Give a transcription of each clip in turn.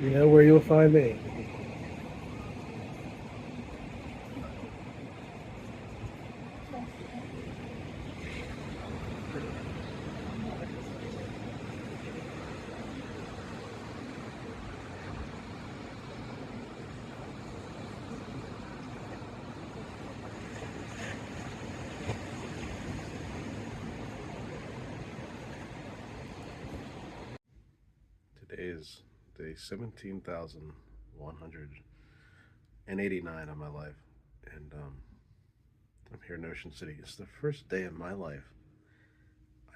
You know where you'll find me. Today is day 17,189 of my life, and I'm here in Ocean City. It's the first day of my life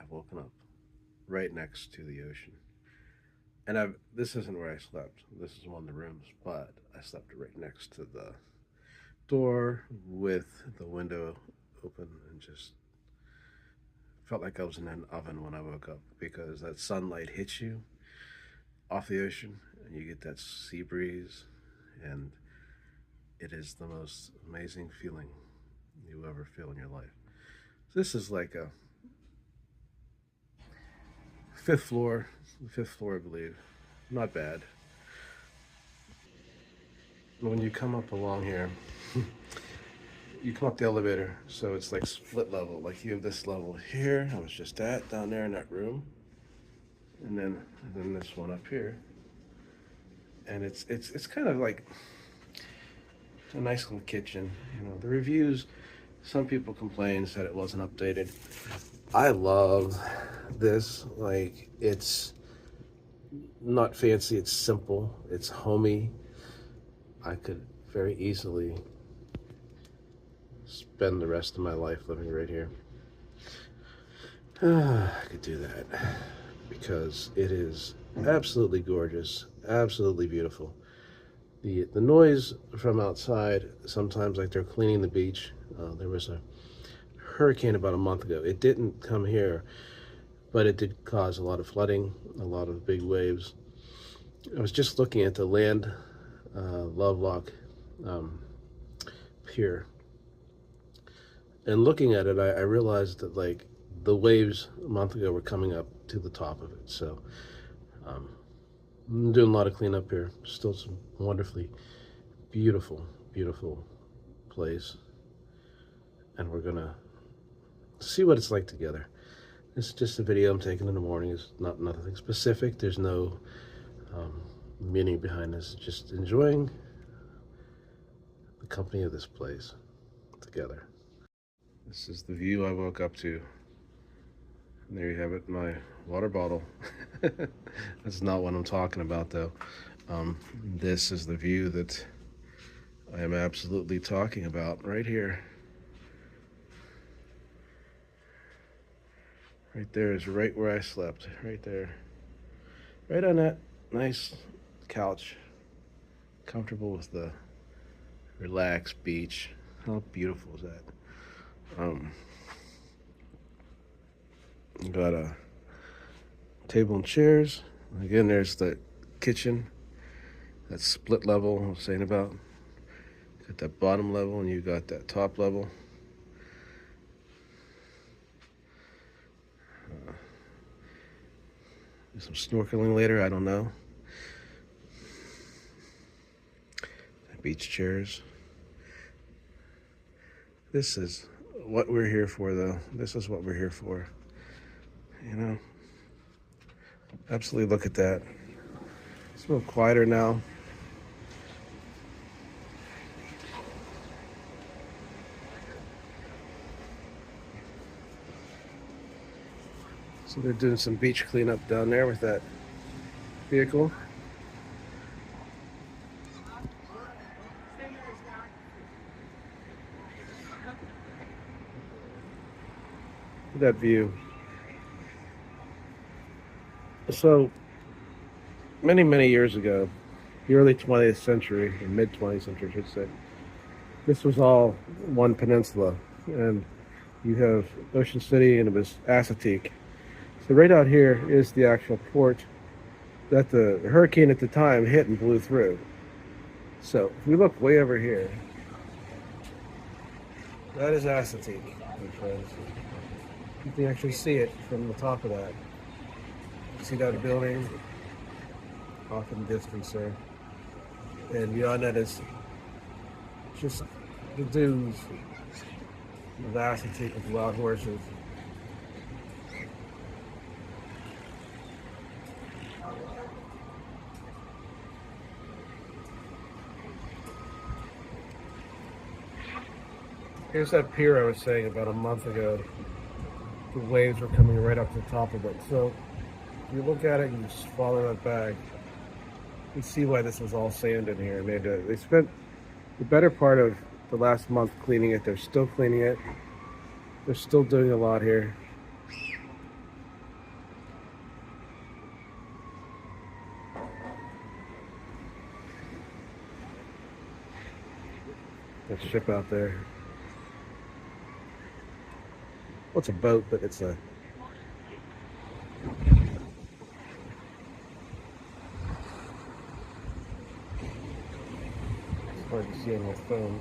I've woken up right next to the ocean. And this isn't where I slept. This is one of the rooms, but I slept right next to the door with the window open and just felt like I was in an oven when I woke up because that sunlight hits you off the ocean and you get that sea breeze, and it is the most amazing feeling you ever feel in your life. So this is like a fifth floor, fifth floor, I believe. Not bad. When you come up along here, you come up the elevator, so it's like split level. Like you have this level here, I was just at down there in that room, and then this one up here, and it's kind of like a nice little kitchen. You know, the reviews. Some people complained, said it wasn't updated. I love this. Like it's not fancy. It's simple. It's homey. I could very easily spend the rest of my life living right here. I could do that because it is absolutely gorgeous, absolutely beautiful. The noise from outside, sometimes like they're cleaning the beach. There was a hurricane about a month ago. It didn't come here, but it did cause a lot of flooding, a lot of big waves. I was just looking at the Land Lovelock pier, and looking at it, I realized that like the waves a month ago were coming up to the top of it. So um, I'm doing a lot of cleanup here. Still some wonderfully beautiful, beautiful place, and we're gonna see what it's like together. This is just a video I'm taking in the morning. It's not nothing specific. There's no meaning behind this. Just enjoying the company of this place together. This is the view I woke up to. And there you have it, my water bottle. That's not what I'm talking about, though. This is the view that I am absolutely talking about right here. Right there is right where I slept, right there. Right on that nice couch, comfortable with the relaxed beach. How beautiful is that? Got a table and chairs. Again, there's the kitchen, that split level I was saying about. Got that bottom level and you got that top level. Do some snorkeling later, I don't know. Beach chairs. This is what we're here for, though. This is what we're here for. You know, absolutely look at that. It's a little quieter now. So they're doing some beach cleanup down there with that vehicle. That view. So many, many years ago, the early 20th century, or mid 20th century, I should say, this was all one peninsula, and you have Ocean City, and it was Assateague. So right out here is the actual port that the hurricane at the time hit and blew through. So if we look way over here, that is Assateague, my friends. You can actually see it from the top of that. See that building off in the distance there. And beyond that is just the dunes, the vastity of wild horses. Here's that pier I was saying about a month ago. The waves were coming right up to the top of it. So if you look at it and you just follow that back, you see why this was all sand in here. They spent the better part of the last month cleaning it. They're still cleaning it. They're still doing a lot here. That ship out there. Well, it's a boat, but it's a... It's hard to see on my phone.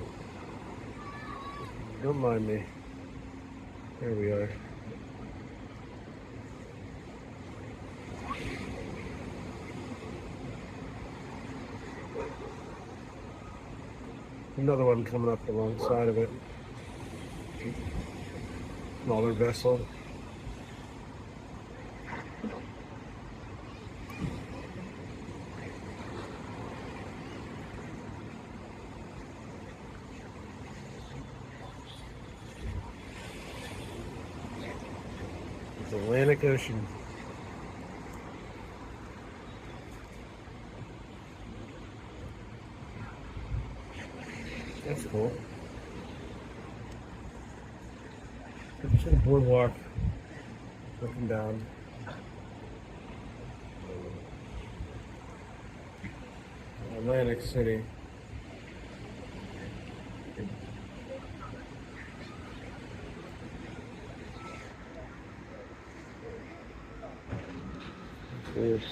Don't mind me. There we are. Another one coming up alongside of it. Smaller vessel. It's Atlantic Ocean. That's cool. Just a boardwalk looking down. Atlantic City. Yes.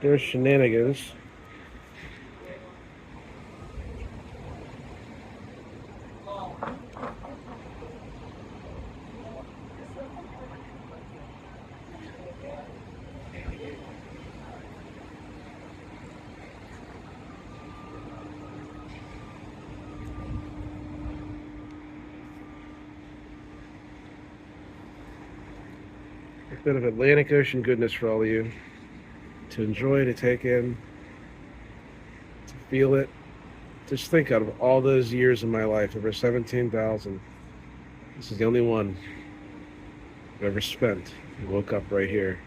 There's Shenanigans. A bit of Atlantic Ocean goodness for all of you to enjoy, to take in, to feel it. Just think out of all those years of my life, over 17,000, this is the only one I've ever spent. I woke up right here.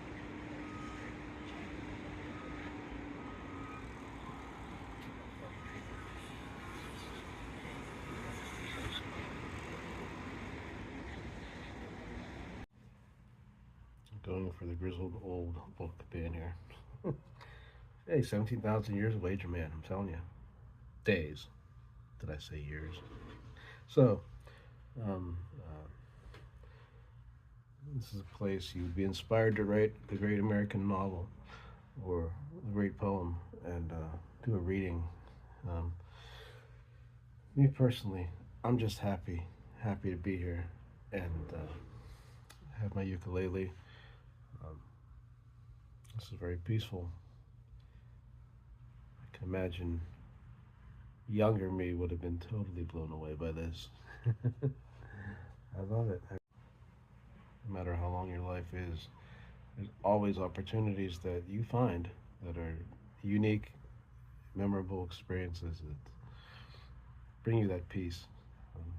Going for the grizzled old book being here. Hey, 17,000 years of wager man, I'm telling you. Days. Did I say years? So, um, this is a place you would be inspired to write the great American novel or a great poem and do a reading. Um, Me personally, I'm just happy to be here and have my ukulele. Um, this is very peaceful. I can imagine younger me would have been totally blown away by this. I love it. No matter how long your life is, there's always opportunities that you find that are unique, memorable experiences that bring you that peace. Um,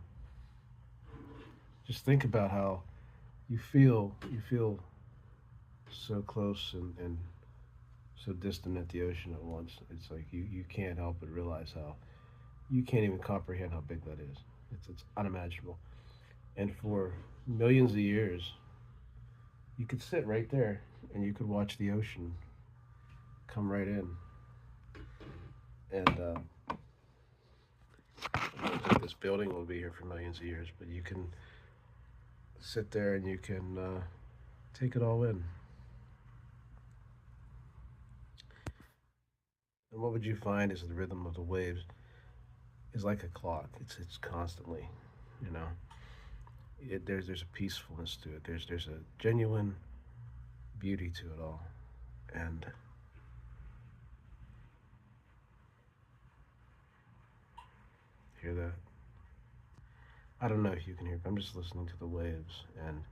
just think about how you feel so close and so distant at the ocean at once. It's like you can't help but realize how you can't even comprehend how big that is. It's unimaginable. And for millions of years, you could sit right there and you could watch the ocean come right in. And I don't think this building will be here for millions of years, but you can sit there and you can take it all in. And what would you find is the rhythm of the waves is like a clock. It's constantly, you know. there's a peacefulness to it. There's a genuine beauty to it all, and hear that. I don't know if you can hear, but I'm just listening to the waves, and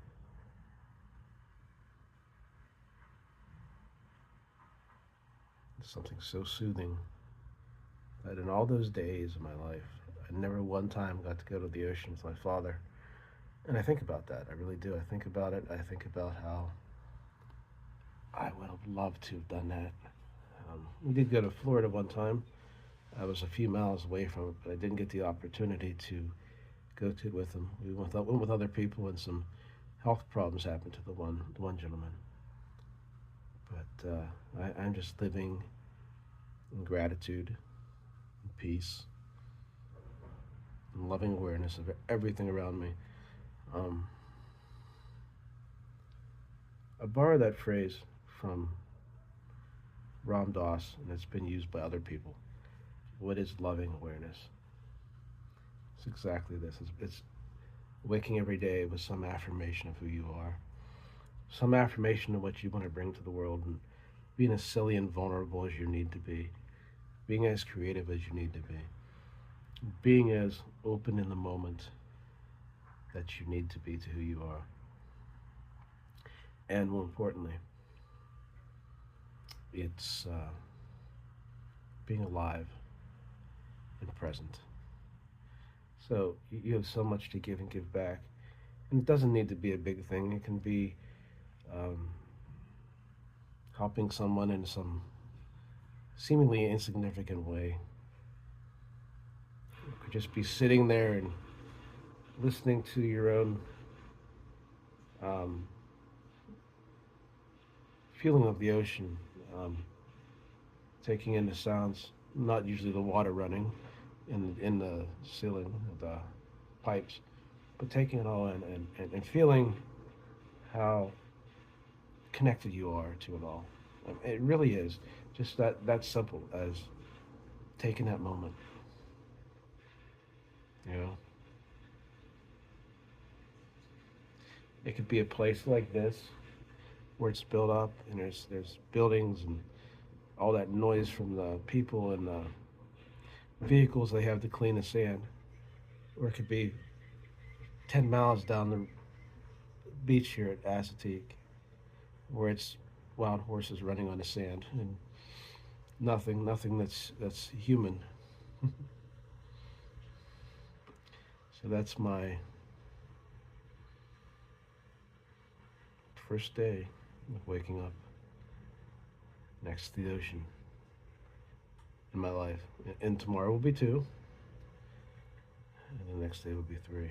it's something so soothing that in all those days of my life, I never one time got to go to the ocean with my father. And I think about that. I really do. I think about it. I think about how I would have loved to have done that. We did go to Florida one time. I was a few miles away from it, but I didn't get the opportunity to go to it with him. Went with other people, and some health problems happened to the one gentleman. But I'm just living in gratitude and peace and loving awareness of everything around me. Um, I borrowed that phrase from Ram Dass, and it's been used by other people. What is loving awareness? It's exactly this. It's waking every day with some affirmation of who you are, some affirmation of what you want to bring to the world, and being as silly and vulnerable as you need to be, being as creative as you need to be, being as open in the moment that you need to be to who you are. And more importantly, it's being alive and present. So you have so much to give and give back. And it doesn't need to be a big thing. It can be um, helping someone in some seemingly insignificant way. It could just be sitting there and listening to your own um, feeling of the ocean, um, taking in the sounds, not usually the water running in the ceiling of the pipes, but taking it all in and feeling how connected you are to it all. It really is just that simple as taking that moment. You know, it could be a place like this where it's built up and there's buildings and all that noise from the people and the vehicles they have to clean the sand, or it could be 10 miles down the beach here at Assateague where it's wild horses running on the sand and nothing that's human. So that's my first day of waking up next to the ocean in my life. And tomorrow will be two, and the next day will be three.